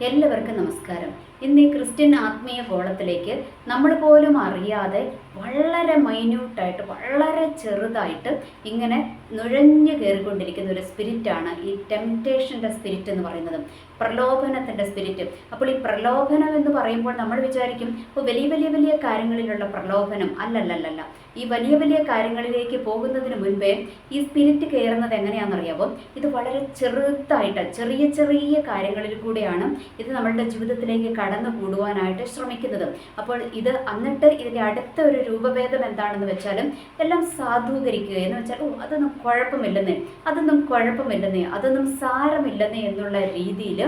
എല്ലാവർക്കും നമസ്കാരം. ഇന്ന് ഈ ക്രിസ്ത്യൻ ആത്മീയ ഗോളത്തിലേക്ക് നമ്മൾ പോലും അറിയാതെ വളരെ മൈന്യൂട്ടായിട്ട് വളരെ ചെറുതായിട്ട് ഇങ്ങനെ നുഴഞ്ഞു കയറിക്കൊണ്ടിരിക്കുന്ന ഒരു സ്പിരിറ്റാണ് ഈ ടെംപ്റ്റേഷൻ്റെ സ്പിരിറ്റ് എന്ന് പറയുന്നത്, പ്രലോഭനത്തിൻ്റെ സ്പിരിറ്റ്. അപ്പോൾ ഈ പ്രലോഭനം എന്ന് പറയുമ്പോൾ നമ്മൾ വിചാരിക്കും ഇപ്പോൾ വലിയ വലിയ വലിയ കാര്യങ്ങളിലുള്ള പ്രലോഭനം. അല്ലല്ലല്ല, ഈ വലിയ വലിയ കാര്യങ്ങളിലേക്ക് പോകുന്നതിന് മുൻപേ ഈ സ്പിരിറ്റ് കയറുന്നത് എങ്ങനെയാണെന്നറിയാമോ? ഇത് വളരെ ചെറുതായിട്ട് ചെറിയ ചെറിയ കാര്യങ്ങളിൽ കൂടെയാണ് ഇത് നമ്മളുടെ ജീവിതത്തിലേക്ക് കടന്നു കൂടുവാനായിട്ട് ശ്രമിക്കുന്നത്. അപ്പോൾ ഇത് എന്നിട്ട് ഇതിൻ്റെ അടുത്ത ഒരു രൂപഭേദം എന്താണെന്ന് വെച്ചാലും എല്ലാം സാധൂകരിക്കുക എന്ന് വെച്ചാൽ അതൊന്നും കുഴപ്പമില്ലെന്നേ, അതൊന്നും സാരമില്ലെന്നേ എന്നുള്ള രീതിയിൽ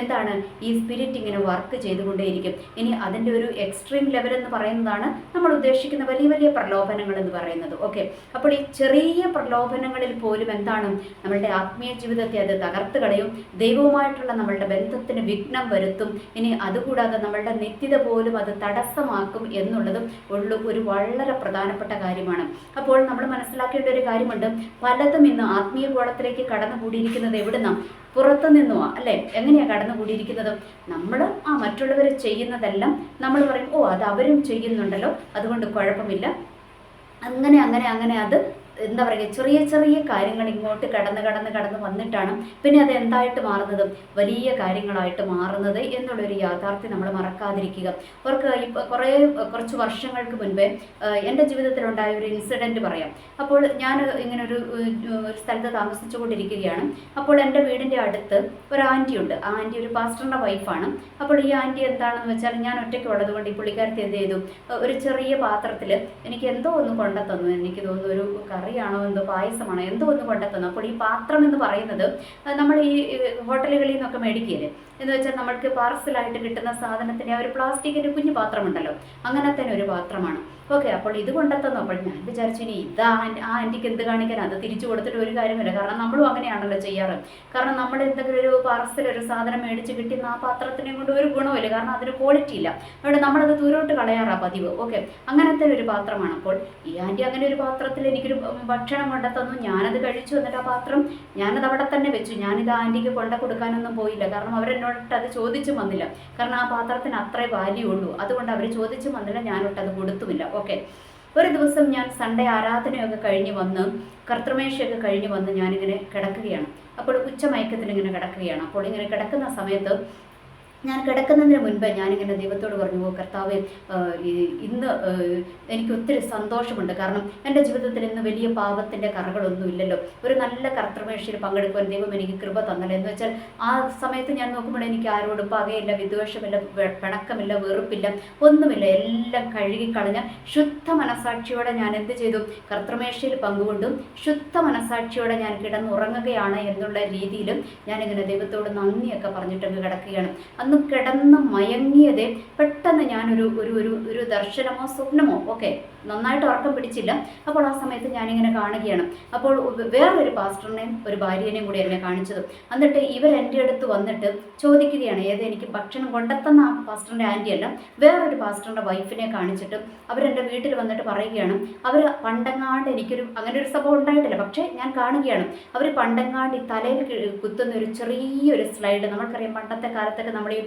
എന്താണ് ഈ സ്പിരിറ്റ് ഇങ്ങനെ വർക്ക് ചെയ്തുകൊണ്ടേയിരിക്കും. ഇനി അതിൻ്റെ ഒരു എക്സ്ട്രീം ലെവൽ എന്ന് പറയുന്നതാണ് നമ്മൾ ഉദ്ദേശിക്കുന്ന വലിയ വലിയ പ്രലോഭനങ്ങൾ എന്ന് പറയുന്നത്. ഓക്കെ, അപ്പോൾ ഈ ചെറിയ പ്രലോഭനങ്ങളിൽ പോലും എന്താണ് നമ്മളുടെ ആത്മീയ ജീവിതത്തെ അത് തകർത്ത് കളയും, ദൈവവുമായിട്ടുള്ള നമ്മളുടെ ബന്ധത്തിന് വിഘ്നം വരുത്തും. ഇനി അതുകൂടാതെ നമ്മളുടെ നിത്യത പോലും അത് തടസ്സമാക്കും എന്നുള്ളതും ഒരു വളരെ പ്രധാനപ്പെട്ട കാര്യമാണ്. അപ്പോൾ നമ്മൾ മനസ്സിലാക്കേണ്ട ഒരു കാര്യമുണ്ട്, പലതും ഇന്ന് ആത്മീയ ഗോളത്തിലേക്ക് കടന്നുകൂടിയിരിക്കുന്നത് എവിടുന്നാണ്? പുറത്തു നിന്നുവാ അല്ലേ? എങ്ങനെയാണ് കടന്നുകൂടിയിരിക്കുന്നത്? നമ്മൾ മറ്റുള്ളവർ ചെയ്യുന്നതെല്ലാം നമ്മൾ പറയും, അത് അവരും ചെയ്യുന്നുണ്ടല്ലോ, അതുകൊണ്ട് കുഴപ്പമില്ല. അങ്ങനെ അത് എന്താ പറയുക, ചെറിയ ചെറിയ കാര്യങ്ങൾ ഇങ്ങോട്ട് കടന്ന് വന്നിട്ടാണ് പിന്നെ അത് എന്തായിട്ട് മാറുന്നത്? വലിയ കാര്യങ്ങളായിട്ട് മാറുന്നത് എന്നുള്ളൊരു യാഥാർത്ഥ്യം നമ്മൾ മറക്കാതിരിക്കുക. കുറച്ച് വർഷങ്ങൾക്ക് മുൻപേ എൻ്റെ ജീവിതത്തിലുണ്ടായ ഒരു ഇൻസിഡൻറ്റ് പറയാം. അപ്പോൾ ഞാൻ ഇങ്ങനെ ഒരു സ്ഥലത്ത് താമസിച്ചുകൊണ്ടിരിക്കുകയാണ്. അപ്പോൾ എൻ്റെ വീടിൻ്റെ അടുത്ത് ഒരു ആൻറ്റിയുണ്ട്. ആ ആൻറ്റി ഒരു പാസ്റ്ററിൻ്റെ വൈഫാണ്. അപ്പോൾ ഈ ആൻറ്റി എന്താണെന്ന് വെച്ചാൽ, ഞാൻ ഒറ്റയ്ക്ക് ഉള്ളത് കൊണ്ട് ഈ പുള്ളിക്കാരത്തി എന്ത് ചെയ്തു, ഒരു ചെറിയ പാത്രത്തിൽ എനിക്ക് എന്തോ ഒന്ന് കൊണ്ടുത്തന്നു. എനിക്ക് തോന്നുന്നു ഒരു കറിയാണോ എന്തോ പായസമാണോ എന്തോ ഒന്ന് കൊണ്ടെത്തുന്നു. അപ്പോൾ ഈ പാത്രം എന്ന് പറയുന്നത് നമ്മൾ ഈ ഹോട്ടലുകളിൽ നിന്നൊക്കെ മേടിക്കുകയില്ലേ, എന്ന് വെച്ചാൽ നമ്മൾക്ക് പാർസലായിട്ട് കിട്ടുന്ന സാധനത്തിന് ഒരു പ്ലാസ്റ്റിക്കിൻ്റെ കുഞ്ഞു പാത്രമുണ്ടല്ലോ, അങ്ങനത്തെ ഒരു പാത്രമാണ്. ഓക്കെ, അപ്പോൾ ഇത് കൊണ്ടെത്തുന്നു. അപ്പോൾ ഞാൻ വിചാരിച്ചു ഇനി ആ ആൻറ്റിക്ക് എന്ത് കാണിക്കാൻ, അത് തിരിച്ചു കൊടുത്തിട്ട് ഒരു കാര്യമില്ല. കാരണം നമ്മളും അങ്ങനെയാണല്ലോ ചെയ്യാറ്. കാരണം നമ്മൾ എന്തെങ്കിലും ഒരു പാർസൽ ഒരു സാധനം മേടിച്ച് കിട്ടുന്ന ആ പാത്രത്തിനെ കൊണ്ട് ഒരു ഗുണമില്ല, കാരണം അതിന് ക്വാളിറ്റി ഇല്ല. അതുകൊണ്ട് നമ്മളത് ദൂരോട്ട് കളയാറാണ് പതിവ്. ഓക്കെ, അങ്ങനത്തെ ഒരു പാത്രമാണ്. അപ്പോൾ ഈ ആൻറ്റി അങ്ങനെ ഒരു പാത്രത്തിൽ എനിക്കൊരു ഭക്ഷണം കൊണ്ടെത്തന്നു. ഞാനത് കഴിച്ചു. എന്നിട്ട് ആ പാത്രം ഞാനത് അവിടെ തന്നെ വെച്ചു. ഞാനിത് ആൻറ്റിക്ക് കൊടുക്കാനൊന്നും പോയില്ല, കാരണം അവരെന്നോട്ട് അത് ചോദിച്ചും വന്നില്ല. കാരണം ആ പാത്രത്തിന് അത്രേ വാല്യൂ ഉള്ളൂ, അതുകൊണ്ട് അവർ ചോദിച്ചും വന്നില്ല, ഞാനൊട്ടത് കൊടുത്തുമില്ല. ഓക്കെ, ഒരു ദിവസം ഞാൻ സൺഡേ ആരാധനയൊക്കെ കഴിഞ്ഞ് വന്ന് കർത്തൃമേശയൊക്കെ കഴിഞ്ഞ് വന്ന് ഞാനിങ്ങനെ കിടക്കുകയാണ്. അപ്പോൾ ഉച്ചമയക്കത്തിൽ ഇങ്ങനെ കിടക്കുകയാണ്. അപ്പോൾ ഇങ്ങനെ കിടക്കുന്ന സമയത്ത് ഞാൻ കിടക്കുന്നതിന് മുൻപ് ഞാനിങ്ങനെ ദൈവത്തോട് പറഞ്ഞു, കർത്താവേ, ഇന്ന് എനിക്ക് ഒത്തിരി സന്തോഷമുണ്ട്. കാരണം എൻ്റെ ജീവിതത്തിൽ ഇന്ന് വലിയ പാപത്തിൻ്റെ കറകളൊന്നും ഇല്ലല്ലോ. ഒരു നല്ല കർത്തൃമേശയിൽ പങ്കെടുക്കുവാൻ ദൈവം എനിക്ക് കൃപ തന്നല്ലോ. എന്ന് വെച്ചാൽ ആ സമയത്ത് ഞാൻ നോക്കുമ്പോൾ എനിക്ക് ആരോടും പകയില്ല, വിദ്വേഷമില്ല, പിണക്കമില്ല, വെറുപ്പില്ല, ഒന്നുമില്ല. എല്ലാം കഴുകിക്കളഞ്ഞ ശുദ്ധ മനസാക്ഷിയോടെ ഞാൻ എന്ത് ചെയ്തു? കർത്തൃമേശയിൽ പങ്കുകൊണ്ടും ശുദ്ധ മനസാക്ഷിയോടെ ഞാൻ കിടന്നുറങ്ങുകയാണ് എന്നുള്ള രീതിയിലും ഞാനിങ്ങനെ ദൈവത്തോട് നന്ദിയൊക്കെ പറഞ്ഞിട്ടങ്ങ് കിടക്കുകയാണ്. അന്ന് കിടന്ന് മയങ്ങിയതേ പെട്ടെന്ന് ഞാനൊരു ഒരു ദർശനമോ സ്വപ്നമോ, ഓക്കെ, നന്നായിട്ട് ഉറക്കം പിടിച്ചില്ല. അപ്പോൾ ആ സമയത്ത് ഞാനിങ്ങനെ കാണുകയാണ്. അപ്പോൾ വേറൊരു പാസ്റ്ററിനെയും ഒരു ഭാര്യനെയും കൂടി എന്നെ കാണിച്ചത്. എന്നിട്ട് എൻ്റെ അടുത്ത് വന്നിട്ട് ചോദിക്കുകയാണ്, എനിക്ക് ഭക്ഷണം കൊണ്ടെത്തുന്ന ആ പാസ്റ്ററിൻ്റെ ആൻറ്റിയല്ല, വേറൊരു പാസ്റ്ററിൻ്റെ വൈഫിനെ കാണിച്ചിട്ട് അവരെൻ്റെ വീട്ടിൽ വന്നിട്ട് പറയുകയാണ്, അവർ പണ്ടങ്ങാണ്ട് അങ്ങനെ ഒരു സംഭവം ഉണ്ടായിട്ടില്ല, പക്ഷേ ഞാൻ കാണുകയാണ്, അവർ പണ്ടങ്ങാണ്ട് ഈ തലയിൽ കുത്തുന്ന ഒരു ചെറിയൊരു സ്ലൈഡ്, നമ്മൾക്കറിയാം പണ്ടത്തെ കാലത്തൊക്കെ നമ്മൾ ഈ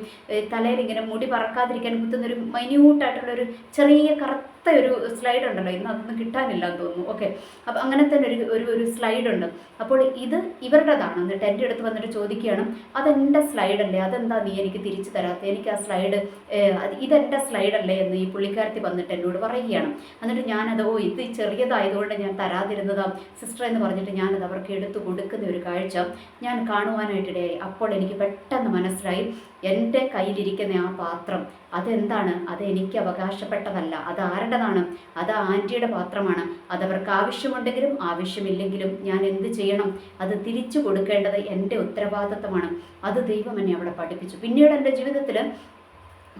തലയിൽ ഇങ്ങനെ മുടി പറക്കാതിരിക്കാൻ കുത്തുന്നൊരു മൈന്യൂട്ടായിട്ടുള്ളൊരു ചെറിയ കറുത്ത ഒരു സ്ലൈഡ് ഉണ്ടല്ലോ, ഇന്ന് അതൊന്നും കിട്ടാനില്ല എന്ന് തോന്നുന്നു. ഓക്കെ, അപ്പോൾ അങ്ങനത്തെ ഒരു സ്ലൈഡ് ഉണ്ട്. അപ്പോൾ ഇത് ഇവരുടേതാണ്. എന്നിട്ട് എൻ്റെ അടുത്ത് വന്നിട്ട് ചോദിക്കുകയാണ്, അതെൻ്റെ സ്ലൈഡല്ലേ, അതെന്താ നീ എനിക്ക് തിരിച്ചു തരാത്ത? എനിക്ക് ആ സ്ലൈഡ് ഇതെൻ്റെ സ്ലൈഡല്ലേ എന്ന് ഈ പുള്ളിക്കാരത്തി വന്നിട്ട് എന്നോട് പറയുകയാണ്. എന്നിട്ട് ഞാനത് ഇത് ചെറിയതായതുകൊണ്ട് ഞാൻ തരാതിരുന്നതാണ് സിസ്റ്റർ എന്ന് പറഞ്ഞിട്ട് ഞാനത് അവർക്ക് എടുത്തു കൊടുക്കുന്ന ഒരു കാഴ്ച ഞാൻ കാണുവാനായിട്ടിടയായി. അപ്പോൾ എനിക്ക് പെട്ടെന്ന് മനസ്സിലായി, എൻ്റെ കയ്യിലിരിക്കുന്ന ആ പാത്രം അതെന്താണ്? അത് എനിക്ക് അവകാശപ്പെട്ടതല്ല, അത് ആരുടേതാണ്? അത് ആൻറ്റിയുടെ പാത്രമാണ്. അതവർക്ക് ആവശ്യമുണ്ടെങ്കിലും ആവശ്യമില്ലെങ്കിലും ഞാൻ എന്ത് ചെയ്യണം? അത് തിരിച്ചു കൊടുക്കേണ്ടത് എൻ്റെ ഉത്തരവാദിത്തമാണ്. അത് ദൈവം എന്നെ അവിടെ പഠിപ്പിച്ചു. പിന്നീട് എൻ്റെ ജീവിതത്തിൽ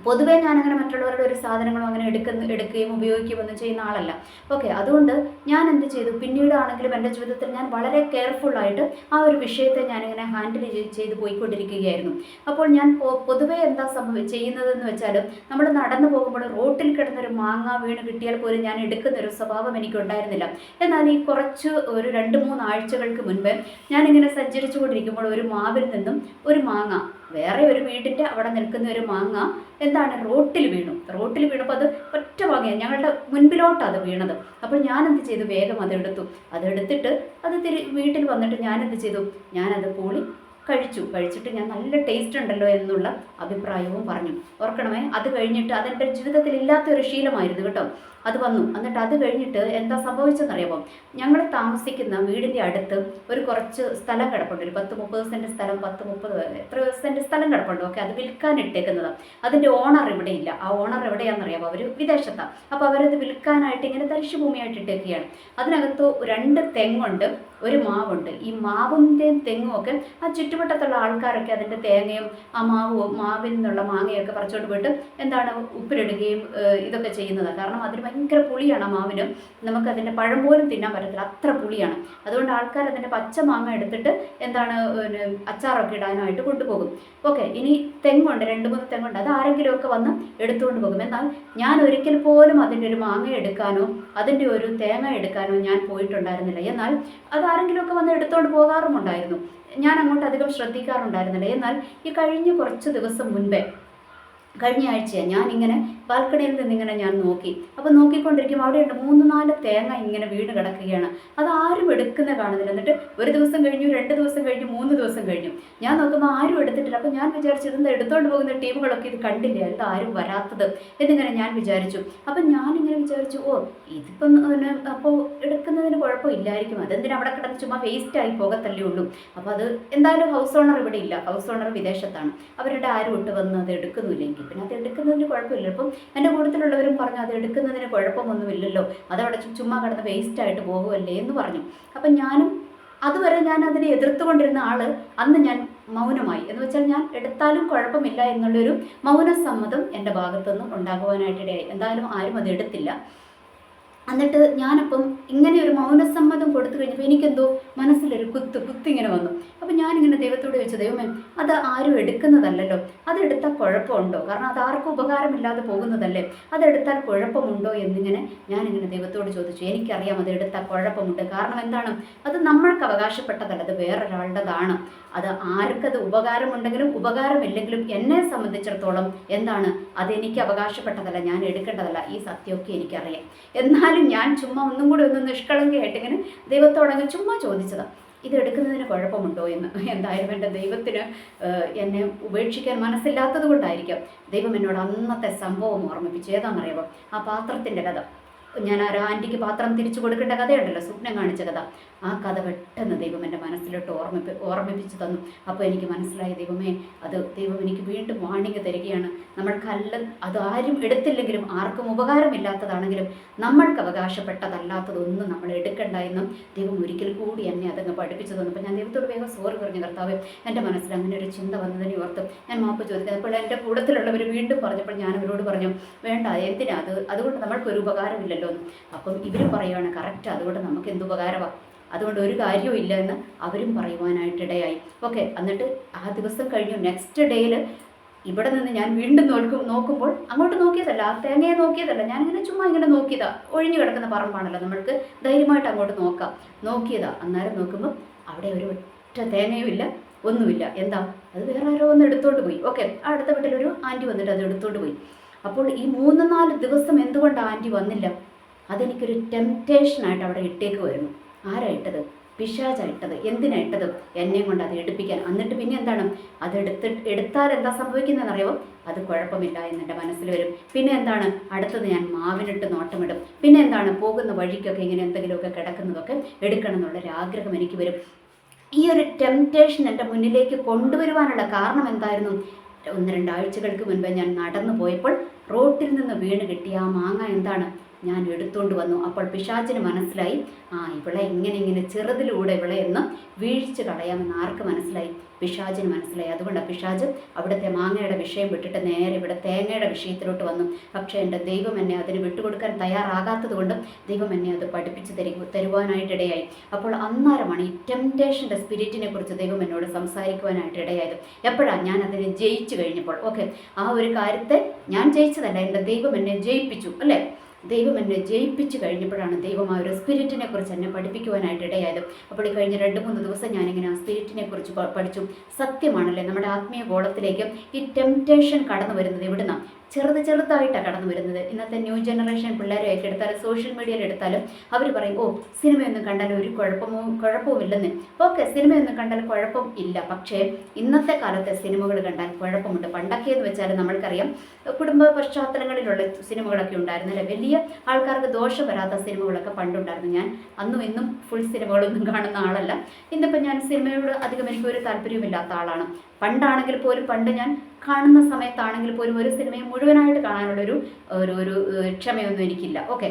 പൊതുവേ ഞാനങ്ങനെ മറ്റുള്ളവരുടെ ഒരു സാധനങ്ങളും അങ്ങനെ എടുക്കുകയും ഉപയോഗിക്കുകയും ഒന്നും ചെയ്യുന്ന ആളല്ല. ഓക്കെ, അതുകൊണ്ട് ഞാൻ എന്ത് ചെയ്തു, പിന്നീടാണെങ്കിലും എൻ്റെ ജീവിതത്തിൽ ഞാൻ വളരെ കെയർഫുള്ളായിട്ട് ആ ഒരു വിഷയത്തെ ഞാനിങ്ങനെ ഹാൻഡിൽ ചെയ്ത് പോയിക്കൊണ്ടിരിക്കുകയായിരുന്നു. അപ്പോൾ ഞാൻ പൊതുവേ എന്താ ചെയ്യുന്നതെന്ന് വെച്ചാൽ, നമ്മൾ നടന്നു പോകുമ്പോൾ റോട്ടിൽ കിടന്നൊരു മാങ്ങ വീണ് കിട്ടിയാൽ പോലും ഞാൻ എടുക്കുന്നൊരു സ്വഭാവം എനിക്കുണ്ടായിരുന്നില്ല. എന്നാൽ ഈ കുറച്ച് ഒരു 2-3 ആഴ്ചകൾക്ക് മുൻപ് ഞാനിങ്ങനെ സഞ്ചരിച്ചു കൊണ്ടിരിക്കുമ്പോൾ ഒരു മാവിൽ നിന്നും ഒരു മാങ്ങ, വേറെ ഒരു വീടിൻ്റെ അവിടെ നിൽക്കുന്ന ഒരു മാങ്ങ എന്താണ് റോട്ടിൽ വീണപ്പോൾ അത് ഒറ്റ മാങ്ങയാണ്, ഞങ്ങളുടെ മുൻപിലോട്ടാണ് അത് വീണത്. അപ്പോൾ ഞാൻ എന്ത് ചെയ്തു, വേഗം അതെടുത്തിട്ട് അത് വീട്ടിൽ വന്നിട്ട് ഞാൻ എന്ത് ചെയ്തു, ഞാനത് കഴിച്ചിട്ട് ഞാൻ നല്ല ടേസ്റ്റ് ഉണ്ടല്ലോ എന്നുള്ള അഭിപ്രായവും പറഞ്ഞു. ഓർക്കണമേ, അത് കഴിഞ്ഞിട്ട് അതെൻ്റെ ജീവിതത്തിൽ ഇല്ലാത്തൊരു ശീലമായിരുന്നു കേട്ടോ. അത് വന്നു. എന്നിട്ട് അത് കഴിഞ്ഞിട്ട് എന്താ സംഭവിച്ചെന്നറിയാമോ, ഞങ്ങൾ താമസിക്കുന്ന വീടിൻ്റെ അടുത്ത് ഒരു കുറച്ച് സ്ഥലം കിടപ്പുണ്ട്, ഒരു 10-30 സെൻറ്റ് സ്ഥലം, 10-30 എത്ര സെൻറ്റ് സ്ഥലം കിടപ്പുണ്ട്. ഓക്കെ, അത് വിൽക്കാൻ ഇട്ടേക്കുന്നത്. അതിൻ്റെ ഓണർ ഇവിടെ ഇല്ല. ആ ഓണർ എവിടെയാണെന്നറിയാമോ, അവർ വിദേശത്താണ്. അപ്പോൾ അവരത് വിൽക്കാനായിട്ട് ഇങ്ങനെ തരിശുഭൂമിയായിട്ട് ഇട്ടേക്കുകയാണ്. അതിനകത്ത് 2 തെങ്ങുണ്ട്, ഒരു മാവുണ്ട്. ഈ മാവിൻ്റെയും തെങ്ങും ഒക്കെ ആ ചുറ്റുവട്ടത്തുള്ള ആൾക്കാരൊക്കെ അതിൻ്റെ തേങ്ങയും ആ മാവിൽ നിന്നുള്ള മാങ്ങയൊക്കെ പറിച്ചുകൊണ്ട് പോയിട്ട് എന്താണ് ഉപ്പിലിടുകയും ഇതൊക്കെ ചെയ്യുന്നത്. കാരണം അതിന് ഭയങ്കര പുളിയാണ് ആ മാവിന്. നമുക്കതിൻ്റെ പഴം പോലും തിന്നാൻ പറ്റത്തില്ല, അത്ര പുളിയാണ്. അതുകൊണ്ട് ആൾക്കാർ അതിൻ്റെ പച്ച മാങ്ങ എടുത്തിട്ട് എന്താണ് അച്ചാറൊക്കെ ഇടാനായിട്ട് കൊണ്ടുപോകും. ഓക്കെ, ഇനി തെങ്ങുണ്ട്, 2-3 തെങ്ങുണ്ട്. അത് ആരെങ്കിലുമൊക്കെ വന്ന് എടുത്തുകൊണ്ട് പോകും. എന്നാൽ ഞാൻ ഒരിക്കൽ പോലും അതിൻ്റെ ഒരു മാങ്ങ എടുക്കാനോ അതിൻ്റെ ഒരു തേങ്ങ എടുക്കാനോ ഞാൻ പോയിട്ടുണ്ടായിരുന്നില്ല. എന്നാൽ അതാരെങ്കിലുമൊക്കെ വന്ന് എടുത്തുകൊണ്ട് പോകാറുമുണ്ടായിരുന്നു. ഞാൻ അങ്ങോട്ട് അധികം ശ്രദ്ധിക്കാറുണ്ടായിരുന്നില്ല. എന്നാൽ ഈ കഴിഞ്ഞ കുറച്ച് ദിവസം മുൻപേ, കഴിഞ്ഞ ആഴ്ചയാണ്, ഞാനിങ്ങനെ ബാൽക്കണിയിൽ നിന്നിങ്ങനെ ഞാൻ നോക്കി. അപ്പോൾ നോക്കിക്കൊണ്ടിരിക്കുമ്പോൾ അവിടെയുണ്ട് 3-4 തേങ്ങ ഇങ്ങനെ വീണ് കിടക്കുകയാണ്. അത് ആരും എടുക്കുന്ന കാണുന്നില്ല. എന്നിട്ട് ഒരു ദിവസം കഴിഞ്ഞു, 2 ദിവസം കഴിഞ്ഞു, 3 ദിവസം കഴിഞ്ഞു. ഞാൻ നോക്കുമ്പോൾ ആരും എടുത്തിട്ടില്ല. അപ്പോൾ ഞാൻ വിചാരിച്ചു, ഇതെന്താ എടുത്തുകൊണ്ട് പോകുന്ന ടീമുകളൊക്കെ ഇത് കണ്ടില്ല, എന്താ ആരും വരാത്തത് എന്നിങ്ങനെ ഞാൻ വിചാരിച്ചു. അപ്പം ഞാനിങ്ങനെ വിചാരിച്ചു, ഇതിപ്പം അപ്പോൾ എടുക്കുന്നതിന് കുഴപ്പമില്ലായിരിക്കും, അതെന്തിനാ അവിടെ കിടന്ന് ചുമ്മാ വേസ്റ്റായി പോകത്തല്ലേ ഉള്ളൂ. അപ്പോൾ അത് എന്തായാലും ഹൗസ് ഓണർ ഇവിടെ ഇല്ല, ഹൗസ് ഓണർ വിദേശത്താണ്. അവരുടെ ആരും ഇട്ട് വന്ന് അത് എടുക്കുന്നില്ലെങ്കിൽ പിന്നെ അത് എടുക്കുന്നതിന് കുഴപ്പമില്ല. അപ്പം എൻ്റെ കൂട്ടത്തിലുള്ളവരും പറഞ്ഞു, അത് എടുക്കുന്നതിന് കുഴപ്പമൊന്നുമില്ലല്ലോ, അതവിടെ ചുമ്മാ കിടന്ന് വേസ്റ്റായിട്ട് പോകുമല്ലേ എന്ന് പറഞ്ഞു. അപ്പം ഞാനും അതുവരെ ഞാൻ അതിനെ എതിർത്തുകൊണ്ടിരുന്ന ആൾ അന്ന് ഞാൻ മൗനമായി. എന്ന് വെച്ചാൽ ഞാൻ എടുത്താലും കുഴപ്പമില്ല എന്നുള്ളൊരു മൗനസമ്മതം എൻ്റെ ഭാഗത്തുനിന്നും ഉണ്ടാകുവാനായിട്ടിടയായി. എന്തായാലും ആരും അത് എടുത്തില്ല. എന്നിട്ട് ഞാനപ്പം ഇങ്ങനെ ഒരു മൗനസമ്മതം കൊടുത്തു കഴിഞ്ഞപ്പോൾ എനിക്കെന്തോ മനസ്സിലൊരു കുത്തിങ്ങനെ വന്നു. അപ്പം ഞാനിങ്ങനെ ദൈവത്തോട് ചോദിച്ചു, ദൈവമേ, അത് ആരും എടുക്കുന്നതല്ലല്ലോ, അതെടുത്താൽ കുഴപ്പമുണ്ടോ? കാരണം അത് ആർക്കും ഉപകാരമില്ലാതെ പോകുന്നതല്ലേ, അതെടുത്താൽ കുഴപ്പമുണ്ടോ എന്നിങ്ങനെ ഞാനിങ്ങനെ ദൈവത്തോട് ചോദിച്ചു. എനിക്കറിയാം അത് എടുത്താൽ കുഴപ്പമുണ്ട്. കാരണം എന്താണ്, അത് നമ്മൾക്ക് അവകാശപ്പെട്ടതല്ല, അത് വേറൊരാളുടേതാണ്. അത് ആർക്കത് ഉപകാരമുണ്ടെങ്കിലും ഉപകാരമില്ലെങ്കിലും എന്നെ സംബന്ധിച്ചിടത്തോളം എന്താണ്, അതെനിക്ക് അവകാശപ്പെട്ടതല്ല, ഞാൻ എടുക്കേണ്ടതല്ല. ഈ സത്യമൊക്കെ എനിക്കറിയാം. എന്നാലും ഞാൻ ചുമ്മാ ഒന്നും കൂടി ഒന്ന് നിഷ്കളങ്കയായിട്ട് ഇങ്ങനെ ദൈവത്തോടങ്ങ് ചുമ്മാ ചോദിച്ചതാണ്, ഇത് എടുക്കുന്നതിന് കുഴപ്പമുണ്ടോ എന്ന്. എന്തായാലും എൻ്റെ ദൈവത്തിന് എന്നെ ഉപേക്ഷിക്കാൻ മനസ്സില്ലാത്തത് കൊണ്ടായിരിക്കാം ദൈവം എന്നോട് അന്നത്തെ സംഭവം ഓർമ്മിപ്പിച്ചു. ഏതാണെന്നറിയാമോ, ആ പാത്രത്തിൻ്റെ കഥ. ഞാൻ ആ ആൻറ്റിക്ക് പാത്രം തിരിച്ചു കൊടുക്കേണ്ട കഥയുണ്ടല്ലോ, സ്വപ്നം കാണിച്ച കഥ. ആ കഥ പെട്ടെന്ന് ദൈവം എൻ്റെ മനസ്സിലോട്ട് ഓർമ്മിപ്പിച്ച് തന്നു. അപ്പോൾ എനിക്ക് മനസ്സിലായി, ദൈവമേ, അത് ദൈവം എനിക്ക് വീണ്ടും വാണിംഗ് തരികയാണ്. നമ്മൾക്കല്ല, അത് ആരും എടുത്തില്ലെങ്കിലും ആർക്കും ഉപകാരമില്ലാത്തതാണെങ്കിലും നമ്മൾക്ക് അവകാശപ്പെട്ടതല്ലാത്തതൊന്നും നമ്മൾ എടുക്കണ്ട എന്നും ദൈവം ഒരിക്കൽ കൂടി എന്നെ അതങ്ങ് പഠിപ്പിച്ചു തന്നു. അപ്പോൾ ഞാൻ ദൈവത്തോട് വേഗം സോറി പറഞ്ഞു, കർത്താവേ, എൻ്റെ മനസ്സിൽ അങ്ങനെ ഒരു ചിന്ത വന്നതിനെ ഓർത്ത് ഞാൻ മാപ്പ് ചോദിക്കുന്നത്. അപ്പോൾ എൻ്റെ കൂട്ടത്തിലുള്ളവർ വീണ്ടും പറഞ്ഞപ്പോൾ ഞാൻ അവരോട് പറഞ്ഞു, വേണ്ട, എന്തിനാ അതുകൊണ്ട് നമ്മൾക്കൊരു ഉപകാരമില്ലല്ലോ എന്ന്. അപ്പം ഇവരും പറയുകയാണ്, കറക്റ്റ്, അതുകൊണ്ട് നമുക്ക് എന്ത് ഉപകാരമാണ്, അതുകൊണ്ട് ഒരു കാര്യവും ഇല്ല എന്ന് അവരും പറയുവാനായിട്ടിടയായി. ഓക്കെ, എന്നിട്ട് ആ ദിവസം കഴിഞ്ഞു. നെക്സ്റ്റ് ഡേയിൽ ഇവിടെ നിന്ന് ഞാൻ വീണ്ടും നോക്കുമ്പോൾ അങ്ങോട്ട് നോക്കിയതല്ല, ആ തേങ്ങയെ നോക്കിയതല്ല, ഞാനിങ്ങനെ ചുമ്മാ ഇങ്ങനെ നോക്കിയതാ. ഒഴിഞ്ഞു കിടക്കുന്ന പറമ്പാണല്ലോ, നമ്മൾക്ക് ധൈര്യമായിട്ട് അങ്ങോട്ട് നോക്കിയതാ. അന്നേരം നോക്കുമ്പോൾ അവിടെ ഒരു ഒറ്റ തേങ്ങയും ഇല്ല, ഒന്നുമില്ല. എന്താ, അത് വേറെ ആരോ ഒന്ന് എടുത്തോണ്ട് പോയി. ഓക്കെ, ആ അടുത്ത വീട്ടിലൊരു ആൻറ്റി വന്നിട്ട് അത് എടുത്തോണ്ട് പോയി. അപ്പോൾ ഈ 3-4 ദിവസം എന്തുകൊണ്ട് ആൻറ്റി വന്നില്ല, അതെനിക്കൊരു ടെംപ്റ്റേഷനായിട്ട് അവിടെ ഇട്ടേക്കുമായിരുന്നു. ആരാ ഇട്ടത്? പിശാചാ ഇട്ടത്. എന്തിനാ ഇട്ടത്? എന്നെയും കൊണ്ട് അത് എടുപ്പിക്കാൻ. എന്നിട്ട് പിന്നെ എന്താണ്, എടുത്താൽ എന്താ സംഭവിക്കുന്നതെന്നറിയാമോ, അത് കുഴപ്പമില്ല എന്നെൻ്റെ മനസ്സിൽ വരും. പിന്നെ എന്താണ്, അടുത്തത് ഞാൻ മാവിനിട്ട് നോട്ടമിടും. പിന്നെ എന്താണ്, പോകുന്ന വഴിക്കൊക്കെ ഇങ്ങനെ എന്തെങ്കിലുമൊക്കെ കിടക്കുന്നതൊക്കെ എടുക്കണം എന്നുള്ളൊരാഗ്രഹം എനിക്ക് വരും. ഈ ഒരു ടെംപ്റ്റേഷൻ എൻ്റെ മുന്നിലേക്ക് കൊണ്ടുവരുവാനുള്ള കാരണം എന്തായിരുന്നു? 1-2 ആഴ്ചകൾക്ക് മുൻപ് ഞാൻ നടന്നു പോയപ്പോൾ റോട്ടിൽ നിന്ന് വീണ് കിട്ടിയ ആ മാങ്ങ എന്താണ്, ഞാൻ എടുത്തുകൊണ്ട് വന്നു. അപ്പോൾ പിശാചിന് മനസ്സിലായി, ഇവളെ ഇങ്ങനെ ചെറുതിലൂടെ ഇവളെ ഒന്ന് വീഴ്ച കളയാമെന്ന് ആർക്ക് മനസ്സിലായി? പിശാചിന് മനസ്സിലായി. അതുകൊണ്ട് പിശാച് അവിടുത്തെ മാങ്ങയുടെ വിഷയം വിട്ടിട്ട് നേരെ ഇവിടെ തേങ്ങയുടെ വിഷയത്തിലോട്ട് വന്നു. പക്ഷേ എൻ്റെ ദൈവം എന്നെ അതിന് വിട്ടുകൊടുക്കാൻ തയ്യാറാകാത്തത് കൊണ്ട് ദൈവം എന്നെ അത് പഠിപ്പിച്ച് തരുവാനായിട്ടിടയായി. അപ്പോൾ അന്നേരമാണ് ഈ ടെംപ്റ്റേഷൻ്റെ സ്പിരിറ്റിനെ കുറിച്ച് ദൈവം എന്നോട് സംസാരിക്കുവാനായിട്ട് ഇടയായത്. എപ്പോഴാണ്? ഞാൻ അതിനെ ജയിച്ചു കഴിഞ്ഞപ്പോൾ. ഓക്കെ, ആ ഒരു കാര്യത്തെ ഞാൻ ജയിച്ചതല്ല, എൻ്റെ ദൈവം എന്നെ ജയിപ്പിച്ചു, അല്ലേ? ദൈവം എന്നെ ജയിപ്പിച്ചു കഴിഞ്ഞപ്പോഴാണ് ദൈവം ആ ഒരു സ്പിരിറ്റിനെ കുറിച്ച് എന്നെ പഠിപ്പിക്കുവാനായിട്ട് ഇടയായത്. അപ്പോൾ ഈ കഴിഞ്ഞ 2-3 ദിവസം ഞാനിങ്ങനെ ആ സ്പിരിറ്റിനെ കുറിച്ച് പഠിച്ചു. സത്യമാണല്ലേ, നമ്മുടെ ആത്മീയ ഗോളത്തിലേക്ക് ഈ ടെംപ്റ്റേഷൻ കടന്നു വരുന്നത് എവിടുന്നാണ്? ചെറുതായിട്ടാണ് കടന്നു വരുന്നത്. ഇന്നത്തെ ന്യൂ ജനറേഷൻ പിള്ളേരെയൊക്കെ എടുത്താലും സോഷ്യൽ മീഡിയയിൽ എടുത്താലും അവർ പറയും, സിനിമയൊന്നും കണ്ടാൽ ഒരു കുഴപ്പവുമില്ലെന്ന്. ഓക്കെ, സിനിമയൊന്നും കണ്ടാൽ കുഴപ്പം ഇല്ല. പക്ഷേ ഇന്നത്തെ കാലത്തെ സിനിമകൾ കണ്ടാൽ കുഴപ്പമുണ്ട്. പണ്ടൊക്കെ എന്ന് വെച്ചാൽ നമ്മൾക്കറിയാം, കുടുംബ പശ്ചാത്തലങ്ങളിലുള്ള സിനിമകളൊക്കെ ഉണ്ടായിരുന്നല്ലേ, വലിയ ആൾക്കാർക്ക് ദോഷം വരാത്ത സിനിമകളൊക്കെ പണ്ടുണ്ടായിരുന്നു. ഞാൻ അന്നും ഇന്നും ഫുൾ സിനിമകളൊന്നും കാണുന്ന ആളല്ല. ഇന്നിപ്പോൾ ഞാൻ സിനിമയോട് അധികം എനിക്കൊരു താല്പര്യമില്ലാത്ത ആളാണ്. പണ്ടാണെങ്കിൽ പോലും, പണ്ട് ഞാൻ കാണുന്ന സമയത്താണെങ്കിൽ പോലും ഒരു സിനിമയെ മുഴുവനായിട്ട് കാണാനുള്ളൊരു ഒരു ക്ഷമയൊന്നും എനിക്കില്ല. ഓക്കെ,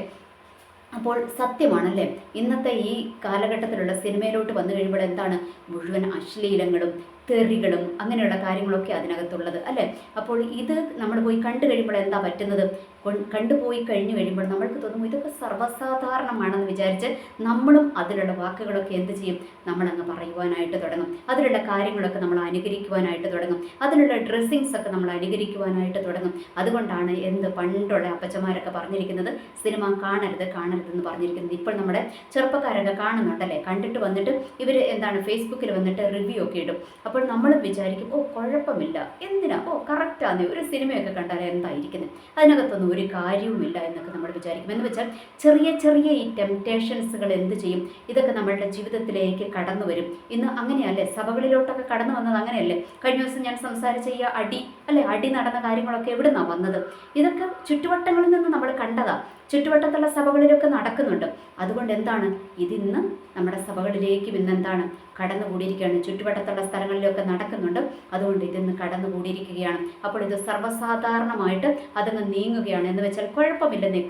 അപ്പോൾ സത്യമാണല്ലേ, ഇന്നത്തെ ഈ കാലഘട്ടത്തിലുള്ള സിനിമയിലോട്ട് വന്നു കഴിയുമ്പോൾ എന്താണ്? മുഴുവൻ അശ്ലീലങ്ങളും തെറികളും അങ്ങനെയുള്ള കാര്യങ്ങളൊക്കെ അതിനകത്തുള്ളത്, അല്ലേ? അപ്പോൾ ഇത് നമ്മൾ പോയി കണ്ടു കഴിയുമ്പോൾ എന്താ പറ്റുന്നത്? കണ്ടുപോയി കഴിഞ്ഞു കഴിയുമ്പോൾ നമ്മൾക്ക് തോന്നും ഇതൊക്കെ സർവ്വസാധാരണമാണെന്ന് വിചാരിച്ച് നമ്മളും അതിലുള്ള വാക്കുകളൊക്കെ എന്ത് ചെയ്യും? നമ്മളങ്ങ് പറയുവാനായിട്ട് തുടങ്ങും. അതിലുള്ള കാര്യങ്ങളൊക്കെ നമ്മൾ അനുകരിക്കുവാനായിട്ട് തുടങ്ങും. അതിലുള്ള ഡ്രസ്സിങ്സ് ഒക്കെ നമ്മൾ അനുകരിക്കുവാനായിട്ട് തുടങ്ങും. അതുകൊണ്ടാണ് പണ്ടുള്ള അപ്പച്ചമാരൊക്കെ പറഞ്ഞിരിക്കുന്നത്, സിനിമ കാണരുതെന്ന് പറഞ്ഞിരിക്കുന്നത്. ഇപ്പോൾ നമ്മുടെ ചെറുപ്പക്കാരൊക്കെ കാണുന്നുണ്ടല്ലേ, കണ്ടിട്ട് വന്നിട്ട് ഇവർ ഫേസ്ബുക്കിൽ വന്നിട്ട് റിവ്യൂ ഒക്കെ ഇടും. അപ്പോൾ നമ്മൾ വിചാരിക്കും, കുഴപ്പമില്ല, എന്തിനാ, കറക്റ്റാണ്, ഒരു സിനിമയൊക്കെ കണ്ടാൽ എന്തായിരിക്കുന്നത്, അതിനകത്തൊന്നും ഒരു കാര്യവുമില്ല എന്നൊക്കെ നമ്മൾ വിചാരിക്കും. എന്ന് വെച്ചാൽ ചെറിയ ഈ ടെംപ്റ്റേഷൻസുകൾ എന്ത് ചെയ്യും? ഇതൊക്കെ നമ്മളുടെ ജീവിതത്തിലേക്ക് കടന്നു വരും. ഇന്ന് അങ്ങനെയല്ലേ, സഭകളിലോട്ടൊക്കെ കടന്നു വന്നത് അങ്ങനെയല്ലേ? കഴിഞ്ഞ ദിവസം ഞാൻ സംസാരിച്ച ഈ അടി നടന്ന കാര്യങ്ങളൊക്കെ എവിടെ നിന്നാണ് വന്നത്? ഇതൊക്കെ ചുറ്റുവട്ടങ്ങളിൽ നിന്ന് നമ്മൾ കണ്ടതാണ്. ചുറ്റുവട്ടത്തുള്ള സഭകളിലൊക്കെ നടക്കുന്നുണ്ട്. അതുകൊണ്ട് ഇതിന്ന് നമ്മുടെ സഭകളിലേക്കും ഇന്നെന്താണ് കടന്നുകൂടിയിരിക്കുകയാണ്. ചുറ്റുവട്ടത്തുള്ള സ്ഥലങ്ങളിലൊക്കെ നടക്കുന്നുണ്ട്. അതുകൊണ്ട് ഇതിന്ന് കടന്നുകൂടിയിരിക്കുകയാണ്. അപ്പോൾ ഇത് സർവ്വസാധാരണമായിട്ട് അതങ്ങ് നീങ്ങുകയാണ്. എന്ന് വെച്ചാൽ കുഴപ്പമില്ലെന്നേ,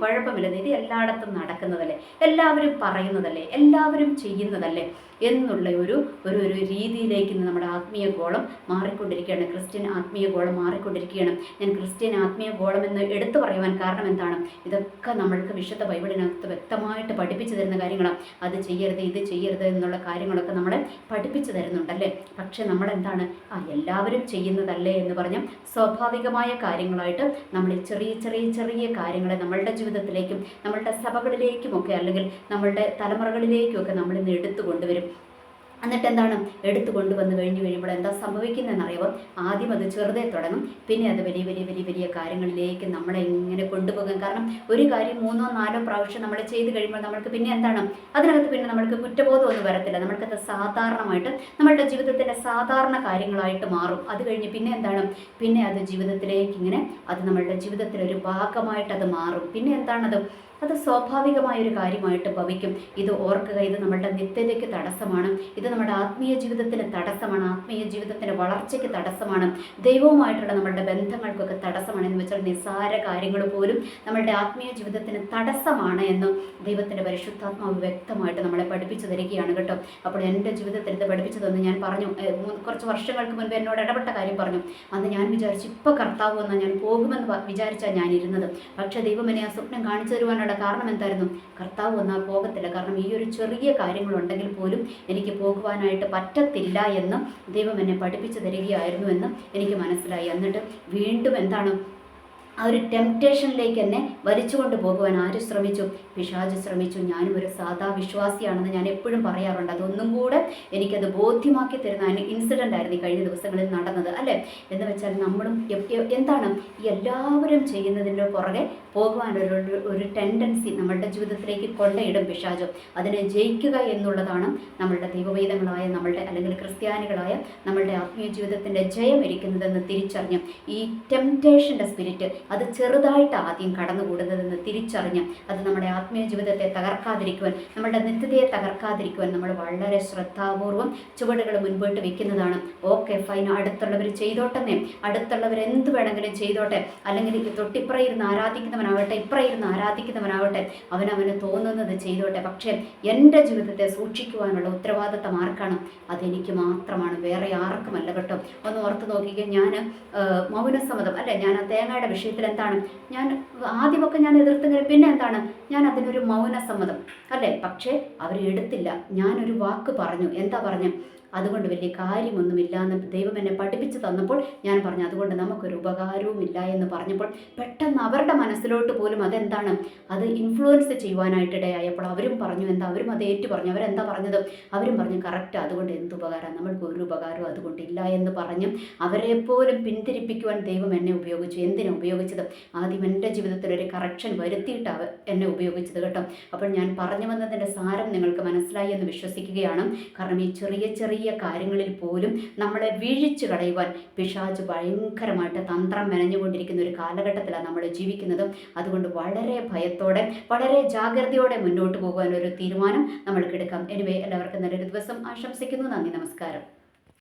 ഇത് എല്ലായിടത്തും നടക്കുന്നതല്ലേ, എല്ലാവരും പറയുന്നതല്ലേ, എല്ലാവരും ചെയ്യുന്നതല്ലേ എന്നുള്ള ഒരു രീതിയിലേക്ക് നമ്മുടെ ആത്മീയ ഗോളം മാറിക്കൊണ്ടിരിക്കുകയാണ്. ക്രിസ്ത്യൻ ആത്മീയ ഗോളം മാറിക്കൊണ്ടിരിക്കുകയാണ്. ഞാൻ ക്രിസ്ത്യൻ ആത്മീയ ഗോളം എന്ന് എടുത്തു പറയുവാൻ കാരണം എന്താണ്? ഇതൊക്കെ നമ്മൾക്ക് വിശുദ്ധ ബൈബിളിനകത്ത് വ്യക്തമായിട്ട് പഠിപ്പിച്ചു തരുന്ന കാര്യങ്ങളാണ്. അത് ചെയ്യരുത്, ഇത് ചെയ്യരുത് എന്നുള്ള കാര്യങ്ങളൊക്കെ നമ്മളെ പഠിപ്പിച്ചു തരുന്നുണ്ടല്ലേ. പക്ഷെ നമ്മളെന്താണ് എല്ലാവരും ചെയ്യുന്നതല്ലേ എന്ന് പറഞ്ഞ് സ്വാഭാവികമായ കാര്യങ്ങളായിട്ട് നമ്മൾ ചെറിയ കാര്യങ്ങളെ നമ്മളുടെ ജീവിതത്തിലേക്കും നമ്മളുടെ സഭകളിലേക്കുമൊക്കെ അല്ലെങ്കിൽ നമ്മളുടെ തലമുറകളിലേക്കുമൊക്കെ നമ്മളിന്ന് എടുത്തു കൊണ്ടുവരും. എന്നിട്ട് എടുത്തു കൊണ്ടുവന്ന് കഴിയുമ്പോൾ എന്താ സംഭവിക്കുന്നതെന്നറിയാമോ? ആദ്യം അത് ചെറുതേ തുടങ്ങും, പിന്നെ അത് വലിയ കാര്യങ്ങളിലേക്ക് നമ്മളെ ഇങ്ങനെ കൊണ്ടുപോകും. കാരണം ഒരു കാര്യം 3-4 പ്രാവശ്യം നമ്മൾ ചെയ്ത് കഴിയുമ്പോൾ നമ്മൾക്ക് പിന്നെ അതിനകത്ത് പിന്നെ നമ്മൾക്ക് കുറ്റബോധമൊന്നും വരത്തില്ല. നമ്മൾക്കത് സാധാരണമായിട്ട് നമ്മളുടെ ജീവിതത്തിൻ്റെ സാധാരണ കാര്യങ്ങളായിട്ട് മാറും. അത് കഴിഞ്ഞ് പിന്നെ പിന്നെ അത് ജീവിതത്തിലേക്ക് ഇങ്ങനെ അത് നമ്മളുടെ ജീവിതത്തിലൊരു ഭാഗമായിട്ട് അത് മാറും. പിന്നെ അത് സ്വാഭാവികമായൊരു കാര്യമായിട്ട് ഭവിക്കും. ഇത് ഓർക്കുക, ഇത് നമ്മുടെ നിത്യതയ്ക്ക് തടസ്സമാണ്. ഇത് നമ്മുടെ ആത്മീയ ജീവിതത്തിന് തടസ്സമാണ്. ആത്മീയ ജീവിതത്തിൻ്റെ വളർച്ചയ്ക്ക് തടസ്സമാണ്. ദൈവവുമായിട്ടുള്ള നമ്മളുടെ ബന്ധങ്ങൾക്കൊക്കെ തടസ്സമാണ്. എന്ന് വെച്ചാൽ നിസ്സാര കാര്യങ്ങൾ പോലും നമ്മളുടെ ആത്മീയ ജീവിതത്തിന് തടസ്സമാണ് എന്ന് ദൈവത്തിൻ്റെ പരിശുദ്ധാത്മാവ് വ്യക്തമായിട്ട് നമ്മളെ പഠിപ്പിച്ചു തരികയാണ് കേട്ടോ. അപ്പോൾ എൻ്റെ ജീവിതത്തിൽ ഇത് പഠിപ്പിച്ചു തന്നു. ഞാൻ പറഞ്ഞു, കുറച്ച് വർഷങ്ങൾക്ക് മുൻപ് എന്നോട് ഇടപെട്ട കാര്യം പറഞ്ഞു. അന്ന് ഞാൻ വിചാരിച്ചു ഇപ്പോൾ കർത്താവ് വന്നാൽ ഞാൻ പോകുമെന്ന് വിചാരിച്ചാണ് ഞാൻ ഇരുന്നത്. പക്ഷേ ദൈവം എന്നെ ആ സ്വപ്നം കാണിച്ചു തരുവാനുള്ള കാരണം എന്തായിരുന്നു? കർത്താവ് വന്നാൽ പോകത്തില്ല. കാരണം ഈ ഒരു ചെറിയ കാര്യങ്ങളുണ്ടെങ്കിൽ പോലും എനിക്ക് പോകുവാനായിട്ട് പറ്റത്തില്ല എന്ന് ദൈവം എന്നെ പഠിപ്പിച്ചു തരികയായിരുന്നു എന്ന് എനിക്ക് മനസ്സിലായി. എന്നിട്ട് വീണ്ടും ആ ഒരു ടെംപ്റ്റേഷനിലേക്ക് എന്നെ വലിച്ചുകൊണ്ട് പോകുവാൻ ആര് ശ്രമിച്ചു? പിശാച് ശ്രമിച്ചു. ഞാനും ഒരു സാധാ വിശ്വാസിയാണെന്ന് ഞാൻ എപ്പോഴും പറയാറുണ്ട്. അതൊന്നും കൂടെ എനിക്കത് ബോധ്യമാക്കി തരുന്ന ഇൻസിഡൻ്റ് ആയിരുന്നു ഈ കഴിഞ്ഞ ദിവസങ്ങളിൽ നടന്നത്, അല്ലേ? എന്ന് വെച്ചാൽ നമ്മളും എല്ലാവരും ചെയ്യുന്നതിൻ്റെ പുറകെ പോകുവാനൊരു ടെൻഡൻസി നമ്മളുടെ ജീവിതത്തിലേക്ക് കൊണ്ടയിടും പിശാച്. അതിനെ ജയിക്കുക എന്നുള്ളതാണ് നമ്മളുടെ ദൈവവേദങ്ങളായ നമ്മളുടെ അല്ലെങ്കിൽ ക്രിസ്ത്യാനികളായ നമ്മളുടെ ആത്മീയ ജീവിതത്തിൻ്റെ ജയം ഇരിക്കുന്നതെന്ന് തിരിച്ചറിഞ്ഞ് ഈ ടെംപ്റ്റേഷൻ്റെ സ്പിരിറ്റ് അത് ചെറുതായിട്ട് ആദ്യം കടന്നുകൂടുന്നതെന്ന് തിരിച്ചറിഞ്ഞ് അത് നമ്മുടെ ആത്മീയ ജീവിതത്തെ തകർക്കാതിരിക്കുവാൻ, നമ്മുടെ നിത്യതയെ തകർക്കാതിരിക്കുവാൻ നമ്മൾ വളരെ ശ്രദ്ധാപൂർവം ചുവടുകൾ മുൻപോട്ട് വെക്കുന്നതാണ്. ഓക്കെ ഫൈൻ, അടുത്തുള്ളവർ ചെയ്തോട്ടെന്നേ, അടുത്തുള്ളവർ എന്ത് വേണമെങ്കിലും ചെയ്തോട്ടെ, അല്ലെങ്കിൽ തൊട്ടിപ്പുറം ഇരുന്ന് ആരാധിക്കുന്നവനാവട്ടെ, ഇപ്പുറം ഇരുന്ന് ആരാധിക്കുന്നവനാവട്ടെ, അവനവന് തോന്നുന്നത് ചെയ്തോട്ടെ. പക്ഷേ എൻ്റെ ജീവിതത്തെ സൂക്ഷിക്കുവാനുള്ള ഉത്തരവാദിത്തം ആർക്കാണ്? അതെനിക്ക് മാത്രമാണ്, വേറെ ആർക്കുമല്ല കേട്ടോ. ഒന്ന് ഓർത്ത് നോക്കിക്കുക. ഞാൻ മൗനസമ്മതം അല്ലേ, ഞാൻ ആ തേങ്ങയുടെ വിഷയത്തിൽ എന്താണ്, ഞാൻ ആദ്യമൊക്കെ ഞാൻ എതിർത്തെങ്കിൽ പിന്നെ എന്താണ്, ഞാൻ അതിനൊരു മൗനസമ്മതം അല്ലേ. പക്ഷേ അവർ എടുത്തില്ല. ഞാനൊരു വാക്ക് പറഞ്ഞു. എന്താ പറഞ്ഞു? അതുകൊണ്ട് വലിയ കാര്യമൊന്നുമില്ല എന്ന് ദൈവം എന്നെ പഠിപ്പിച്ച് തന്നപ്പോൾ ഞാൻ പറഞ്ഞു, അതുകൊണ്ട് നമുക്കൊരു ഉപകാരവുമില്ല എന്ന് പറഞ്ഞപ്പോൾ പെട്ടെന്ന് അവരുടെ മനസ്സിലോട്ട് പോലും അതെന്താണ്, അത് ഇൻഫ്ലുവൻസ് ചെയ്യുവാനായിട്ടിടയായപ്പോൾ അവരും പറഞ്ഞു, എന്താ, അവരും അത് ഏറ്റു പറഞ്ഞു. അവരെന്താ പറഞ്ഞത്? അവരും പറഞ്ഞു, കറക്റ്റ്, അതുകൊണ്ട് എന്തുപകാരം, നമ്മൾക്ക് ഒരു ഉപകാരവും അതുകൊണ്ടില്ല എന്ന് പറഞ്ഞ് അവരെ പോലും പിന്തിരിപ്പിക്കുവാൻ ദൈവം എന്നെ ഉപയോഗിച്ചു. എന്തിനാണ് ഉപയോഗിച്ചത്? ആദ്യം എൻ്റെ ജീവിതത്തിൽ ഒരു കറക്ഷൻ വരുത്തിയിട്ട് എന്നെ ഉപയോഗിച്ചത് കേട്ടോ. അപ്പോൾ ഞാൻ പറഞ്ഞു വന്നതിൻ്റെ സാരം നിങ്ങൾക്ക് മനസ്സിലായി എന്ന് വിശ്വസിക്കുകയാണ്. കാരണം ഈ ചെറിയ ചെറിയ കാര്യങ്ങളിൽ പോലും നമ്മളെ വീഴിച്ചു കളയുവാൻ പിശാച് ഭയങ്കരമായിട്ട് തന്ത്രം മെനഞ്ഞുകൊണ്ടിരിക്കുന്ന ഒരു കാലഘട്ടത്തിലാണ് നമ്മൾ ജീവിക്കുന്നത്. അതുകൊണ്ട് വളരെ ഭയത്തോടെ, വളരെ ജാഗ്രതയോടെ മുന്നോട്ട് പോകുവാൻ ഒരു തീരുമാനം നമ്മൾക്ക് എടുക്കാം. എനിവേ, എല്ലാവർക്കും നല്ലൊരു ദിവസം ആശംസിക്കുന്നു. നന്ദി, നമസ്കാരം.